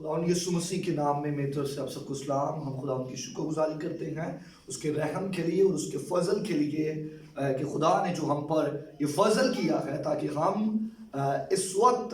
खुदा यीशु मसीह के नाम में मेरी तरफ से आप सबको सलाम। हम खुदा की शुक्रगुजारी करते हैं उसके रहम के लिए और उसके फजल के लिए कि खुदा ने जो हम पर ये फजल किया है ताकि हम इस वक्त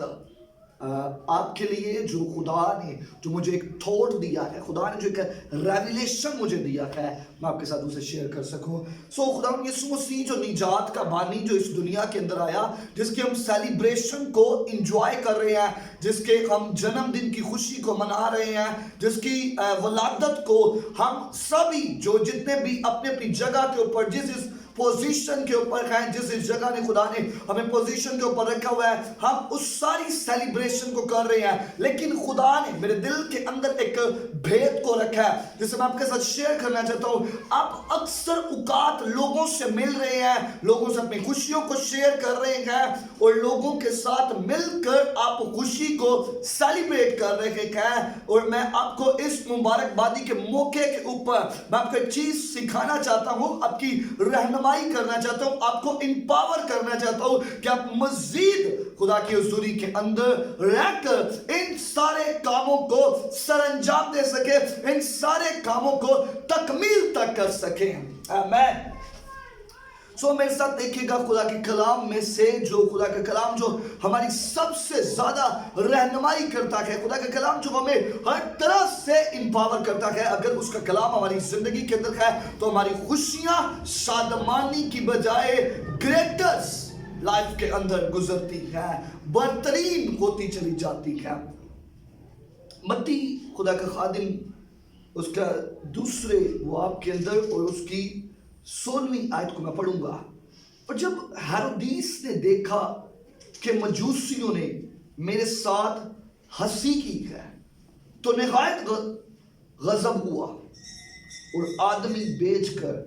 आपके लिए जो खुदा ने जो मुझे एक थॉट दिया है, खुदा ने जो एक रेवलेशन मुझे दिया है, मैं आपके साथ उसे शेयर कर सकूं। खुदा यीशु मसीह जो निजात का बानी जो इस दुनिया के अंदर आया, जिसके हम सेलिब्रेशन को इंजॉय कर रहे हैं, जिसके हम जन्मदिन की खुशी को मना रहे हैं, जिसकी वलादत को हम सभी जो जितने भी अपनी अपनी जगह के ऊपर जिस पोजीशन के ऊपर हैं, जिस जगह ने खुदा ने हमें पोजीशन के ऊपर रखा हुआ है, हम उस सारी सेलिब्रेशन को कर रहे हैं। लेकिन खुदा ने मेरे दिल के अंदर एक भेद को रखा है जिसे मैं आपके साथ शेयर करना चाहता हूं। आप अक्सर औकात लोगों से मिल रहे हैं, लोगों से अपनी खुशियों को शेयर कर रहे हैं और लोगों के साथ मिलकर आप खुशी को सेलिब्रेट कर रहे हैं। और मैं आपको इस मुबारकबादी के मौके के ऊपर मैं आपको एक चीज सिखाना चाहता हूं, आपकी रहनुमाई करना चाहता हूं, आपको इंपावर करना चाहता हूं कि आप मजीद खुदा की हुजूरी के अंदर रहकर इन सारे कामों को सरअंजाम दे सके, इन सारे कामों को तकमील तक कर सके। आमीन। मेरे साथ देखिएगा खुदा के कलाम में से, जो खुदा का कलाम जो हमारी सबसे ज्यादा रहनुमाई करता है, खुदा का कलाम जो हमें हर तरह से इंपावर करता है। अगर उसका कलाम हमारी जिंदगी के अंदर है तो हमारी खुशियां शादमानी की बजाय ग्रेटर्स लाइफ के अंदर गुजरती है, बदतरीन होती चली जाती है। मत्ती खुदा का खादिम उसका दूसरे वाब के अंदर और उसकी 16वीं आयत को मैं पढ़ूंगा। और जब हेरोदीस ने देखा कि मजूसियों ने मेरे साथ हंसी की है तो निहायत गजब हुआ और आदमी बेचकर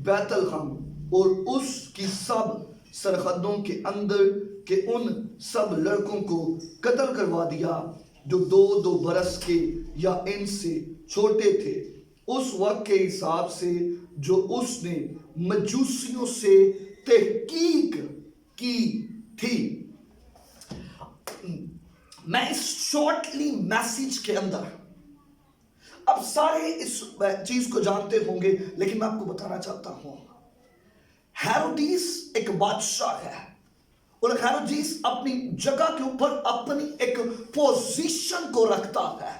बैतलहम और उसकी सब सरहदों के अंदर के उन सब लड़कों को कत्ल करवा दिया जो 2-2 बरस के या इनसे छोटे थे, उस वक्त के हिसाब से जो उसने मजूसियों से तहकीक की थी। मैं इस शॉर्टली मैसेज के अंदर, अब सारे इस चीज को जानते होंगे लेकिन मैं आपको बताना चाहता हूं, हेरोदीस एक बादशाह है और हेरोदीस अपनी जगह के ऊपर अपनी एक पोजीशन को रखता है,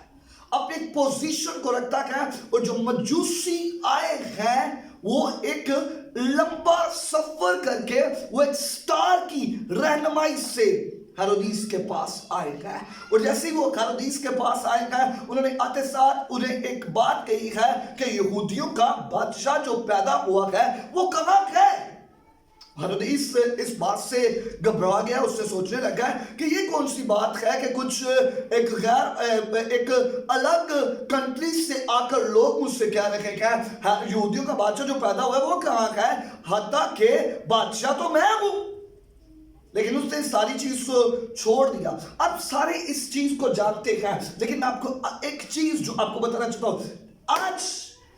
अपनी एक पोजीशन को रखता है। और जो मजूसी आए हैं वो एक लंबा सफर करके वो एक स्टार की रहनुमाई से हेरोदीस के पास आए हैं। और जैसे ही वो हेरोदीस के पास आए हैं, उन्होंने आते साथ उन्हें एक बात कही है कि यहूदियों का बादशाह जो पैदा हुआ है वो कहाँ है। हेरोदीस इस बात से घबरा गया, उससे सोचने लगा कि ये कौन सी बात है कि कुछ एक अलग कंट्री से आकर लोग मुझसे कह रहे हैं यहूदियों का बादशाह जो पैदा हुआ है वो कहाँ है, हत्ता के बादशाह तो मैं हूं। लेकिन उसने सारी चीज को छोड़ दिया। अब सारे इस चीज को जानते हैं, लेकिन मैं आपको एक चीज जो आपको बताना चाहता हूं, आज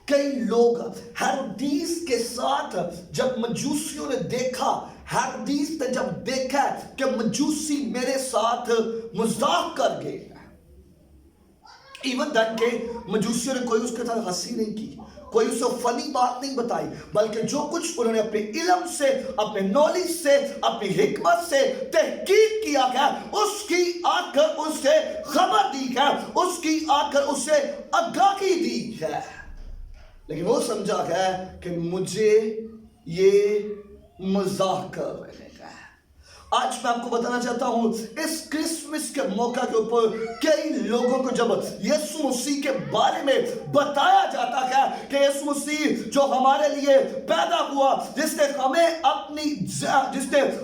कई लोग हेरोदीस के साथ जब मजूसियों ने देखा, हेरोदीस ने जब देखा कि मजूसी मेरे साथ मजाक कर गए, इवन दैट के मजूसियों ने कोई उसके साथ हंसी नहीं की, कोई उससे फनी बात नहीं बताई, बल्कि जो कुछ उन्होंने अपने इल्म से, अपने नॉलेज से, अपनी हिकमत से तहकीक किया है, उसकी आकर उससे खबर दी है, उसकी आकर उससे आगाही दी है। लेकिन वो समझा है कि मुझे ये मजाक कर रहे हैं। आज मैं आपको बताना चाहता हूं, इस क्रिसमस के मौका के ऊपर कई लोगों को जब यीशु मसीह के बारे में बताया जाता है कि यीशु मसीह जो हमारे लिए पैदा हुआ, जिसने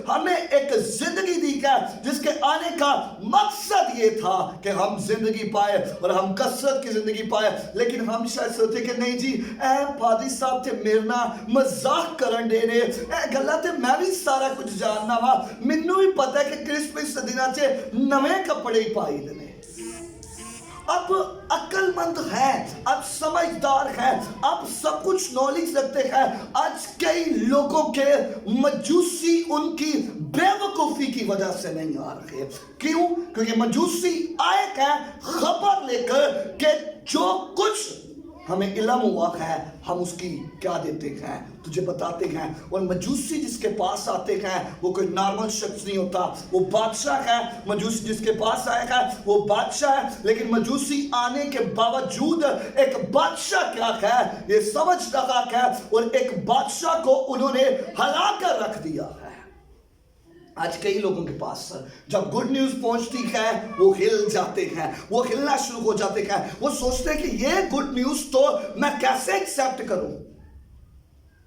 हमें एक जिंदगी दी है, जिसके आने का मकसद ये था कि हम जिंदगी पाए और हम कसरत की जिंदगी पाए। लेकिन हम शायद सोचते कि नहीं जी, पादरी साहब थे मेरे ना मजाक करन दे रहे, गलत है, मैं भी सारा कुछ जानना वा, मैनू भी पता है कि क्रिसमस दिना च नवे कपड़े पाई देने। अब अक्लमंद है, अब समझदार है, अब सब कुछ नॉलेज रखते हैं। आज कई लोगों के मजूसी उनकी बेवकूफ़ी की वजह से नहीं आ रहे। क्यों? क्योंकि मजूसी आए हैं खबर लेकर कि जो कुछ हमें इल्म हुआ है हम उसकी क्या देते हैं, तुझे बताते हैं। और मजूसी जिसके पास आते हैं वो कोई नॉर्मल शख्स नहीं होता, वो बादशाह है। मजूसी जिसके पास आया है वो बादशाह है। लेकिन मजूसी आने के बावजूद एक बादशाह क्या है ये समझ रहा है, और एक बादशाह को उन्होंने हला कर रख दिया है। आज कई लोगों के पास जब गुड न्यूज पहुंचती है वो हिल जाते हैं, वो हिलना शुरू हो जाते हैं। वो सोचते हैं कि ये गुड न्यूज तो मैं कैसे एक्सेप्ट करूं।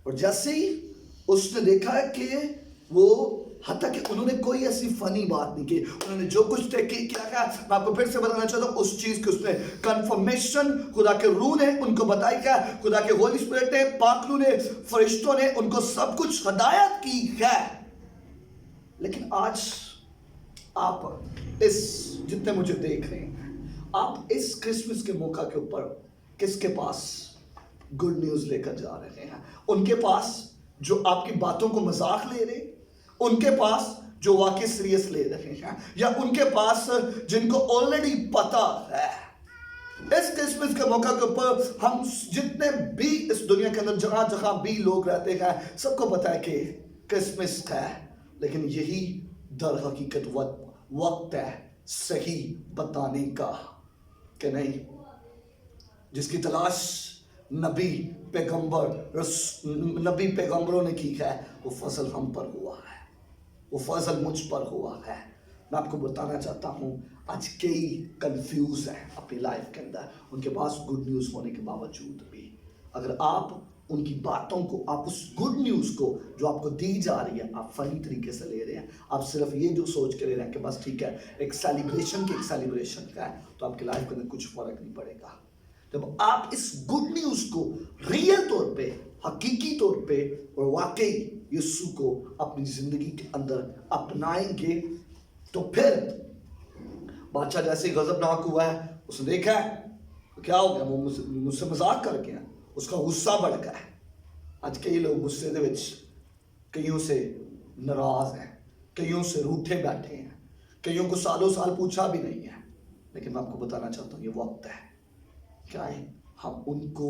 और जैसे ही उसने देखा कि वो हत्या कि उन्होंने कोई ऐसी फनी बात नहीं की, उन्होंने जो कुछ किया है, मैं आपको फिर से बताना चाहता हूं, उस चीज की उसने कंफर्मेशन खुदा के रूह ने उनको बताई है, खुदा के होली स्पिरिट ने, पाक रूह ने, फरिश्तों ने उनको सब कुछ हदायत की है। लेकिन आज आप इस जितने मुझे देख रहे हैं, आप इस क्रिसमस के मौका के ऊपर किसके पास गुड न्यूज लेकर जा रहे हैं? उनके पास जो आपकी बातों को मजाक ले रहे, उनके पास जो वाकई सीरियस ले रहे हैं, या उनके पास जिनको ऑलरेडी पता है? इस क्रिसमस के मौका के ऊपर हम जितने भी इस दुनिया के अंदर जहां जहां भी लोग रहते हैं सबको पता है कि क्रिसमस है, लेकिन यही दर हकीकत वक्त है सही बताने का कि नहीं। जिसकी तलाश नबी पैगंबरों ने की है वो फजल हम पर हुआ है, वो फजल मुझ पर हुआ है। मैं आपको बताना चाहता हूँ आज कई कंफ्यूज है अपनी लाइफ के अंदर, उनके पास गुड न्यूज होने के बावजूद भी। अगर आप उनकी बातों को, आप उस गुड न्यूज को जो आपको दी जा रही है आप फनी तरीके से ले रहे हैं, आप सिर्फ ये जो सोच के ले रहे हैं कि बस ठीक है एक सेलिब्रेशन का है, तो आपकी लाइफ के अंदर कुछ फर्क नहीं पड़ेगा। जब आप इस गुड न्यूज को रियल तौर पे, हकीकी तौर पे और वाकई यीशु को अपनी जिंदगी के अंदर अपनाएंगे, तो फिर बादशाह जैसे गजबनाक हुआ है, उसने देखा है तो क्या हो गया, वो मुझसे मजाक कर गया, उसका गुस्सा बढ़ गया है। आज कई लोग गुस्से दे विच कईयों से नाराज हैं, कईयों से रूठे बैठे हैं, कईयों को सालों साल पूछा भी नहीं है। लेकिन मैं आपको बताना चाहता हूँ ये वक्त है क्या है हम उनको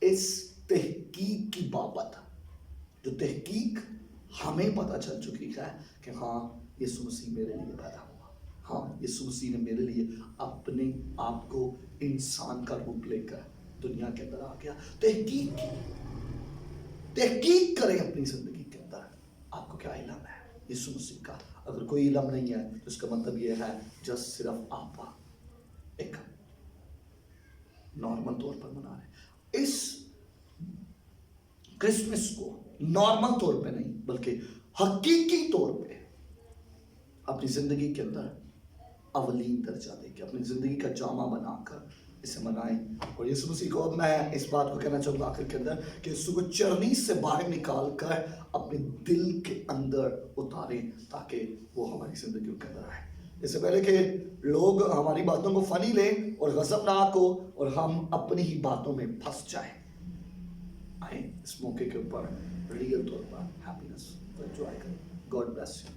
इस तहकीक की बाबत, जो तहकीक हमें पता चल चुकी है कि हाँ यीशु मसीह मेरे लिए पैदा हुआ, हाँ यीशु मसीह ने मेरे लिए अपने आप को इंसान का रूप लेकर दुनिया के अंदर आ गया। तहकीक करें अपनी जिंदगी के अंदर, आपको क्या इल्म है यीशु मसीह का? अगर कोई इल्म नहीं है तो इसका मतलब यह है जस्ट सिर्फ आप एक नॉर्मल तौर पर मना रहे। इस क्रिसमस को नॉर्मल तौर पे नहीं बल्कि हकीकी तौर पे अपनी जिंदगी के अंदर अवलीन दर्जा देके अपनी जिंदगी का जामा बनाकर इसे मनाएं। और यीशु मसीह को अब मैं इस बात को कहना चाहूँगा आखिर के अंदर कि यीशु को चरनी से बाहर निकाल कर अपने दिल के अंदर उतारें ताकि वो हमारी जिंदगी के अंदर आए। इससे पहले कि लोग हमारी बातों को फनी लें और गजबनाक हो और हम अपनी ही बातों में फंस जाएं, आए इस मौके के ऊपर रियल तौर पर हैप्पीनेस एंजॉय करें। God bless you.